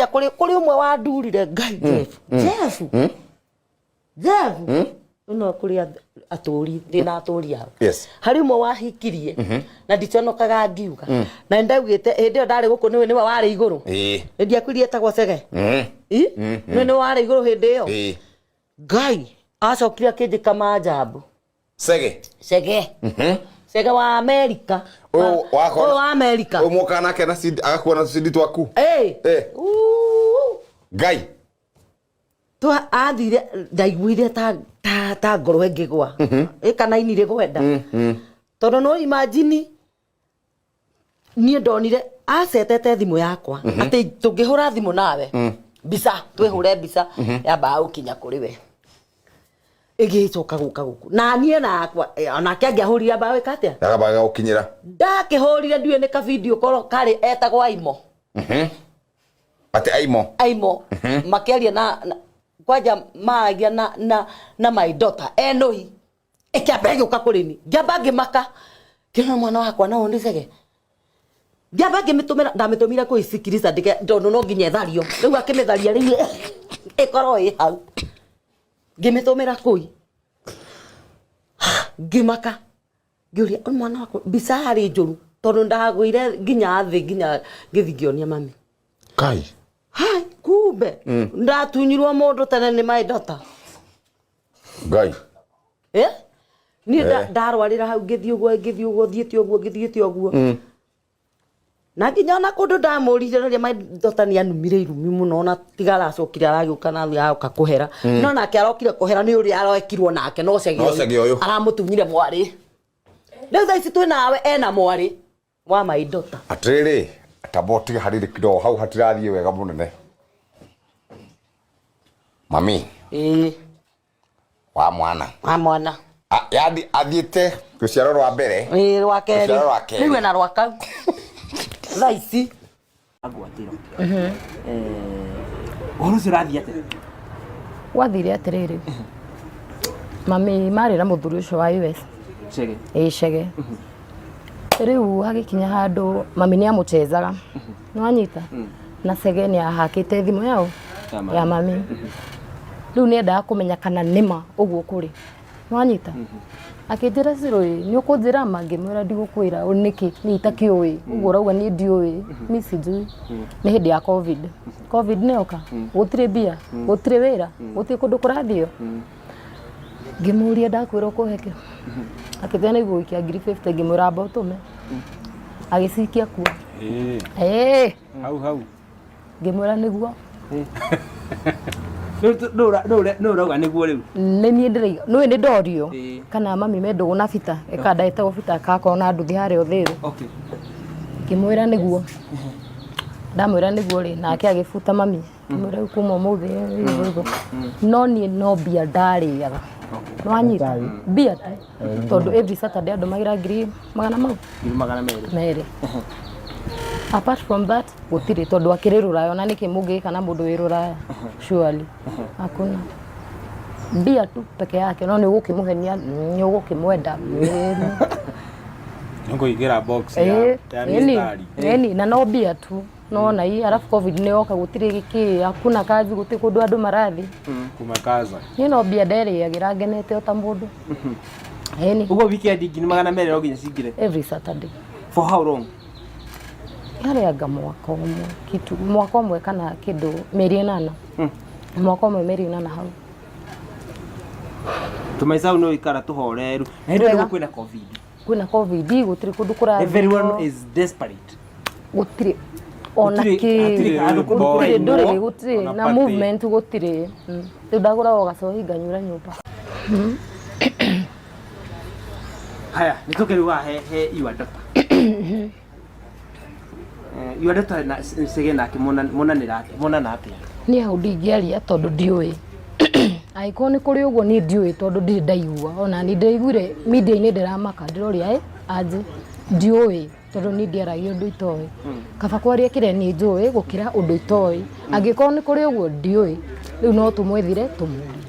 kwanja kuri umwe wa ndurire Ngai Jeff no kuri aturi ndina aturi yao hari umwe wahikirie na ndiconokaga ngiuga na ndaugite hinde ndari guku niwe wari iguru ndi akwirie etagwo Sege niwe wari iguru hinde yo Ngai acokire akindika majambu Sege Sege wa America wa America umuka nake na agakuona cidi twaku Ngai to athire ndaiguire ta ngoro ngigwa kana inire gwenda tondu no imagine nie ndonire acetete thimu yakwa ati tungihura thimu nawe bisa twihure bisa yamba ukinya kuri we igicoka guka guku na nie nakwa ona kiangihurira bawe katia ndagabaga ukinyira ndakihurire ndiwe ni ka video call kari etagwo Aimo ati Aimo makeria na kwaja maagia na my daughter enohi ikiambege ukakurimi ngamba ngimaka kina mwana wakwa na undi Sege ngamba ngimitumira ndamitumira ku isikiriza ndike ndono no nginya thario riu akimitharia riu ikoro hau ngimitumira kui ngimaka ngiuria mwana wakwa bisari njuru tondu ndagwire nginya thi nginya ngithigionia mami Kai hai kumbe ndatunyirwo mundu tene ni my daughter Ngai ni ndarwarira hau ngithi uguo thiete uguo na nginya na kundu ndamurire my daughter ni anumire irumi muno na tigara acokire aragiuka na thia aoka kuhera no nake arokire kuhera ni uri arokirwo nake no Sege uyu aramutunyire mwari riu thaa ici twi nawe ena mwari wa my daughter atiriri taboti harire kido hau hatirathie wega munene mami wa mwana yadi athiete ruciaro rwa mbere rwa keri niwe na rwaka thaisi agwatiro urucirathie atere wathire atiriri mami marira muthuri ucio wa US Shege riu hagikinya handu mami ni amuchezaga nwanyita na Sege ni ahakite thimu yao ya mami riu ni enda kumenya kana nima uguo kuri nwanyita akijira siroi ni ukunjira mangimwira ndigukwira uniki ni itakioi uguo rauga ni ndioi misiju ni hindi ya covid ni oka gutire bia gutire wira gutire kundu kurathio ngimuria ndakwira kuheke akithena igwo ikia 50 ngimwira botume agicikia ku hau ngimwira niguo no rauga niguo riu ni nie ndiriga no ni ndorio kana mami mendu na bita ekanda ete bita kako na nduthi hari othiru ngimwira niguo ndamwira niguo ri nake agifuta mami ngimwira kuma muthi no nie no bia ndariaga nwanyita bia tondu every Saturday andu magira ngiri magana meri apart from that gutire tondu akirirura ona niki mugi kana mundu wirura surely hakuna bia tu peke yake no ni gukimuhenia ni gukimwenda ngo igira box ya yani na no bia tu no na hii alafu covid ni oka gutire giki hakuna kazi guti kundu andu marathi kumakaza ni no bia dere yagira ngenete ota mundu yani ugo weekend ngini magana meri oginya cingire every Saturday for how long yale aga mwaka umwe kana kindu meri 8 mwaka umwe meri 8 hau tumaisau no ikara tuhoreru ndio kwina covid gutire kundu kurathi everyone is desperate gutire ona ki gutire na movement gutire ndagura ogacohi nganyura nyumba haya nitokeruga he iwanda iwanda na Sege na kimonana atia ni hau ndingiaria tondu ndiui aiko ni kuri uguo ni ndiui tondu ndi ndaigua ona ni ndaiguire media ni ndiramaka ndiroria aje ndiui tondu ni ndiaragia undu itoi kaba kwaria kire ni njui gukira undu itoi angiko ni kuri uguo ndiui riu no tumwethire tumuri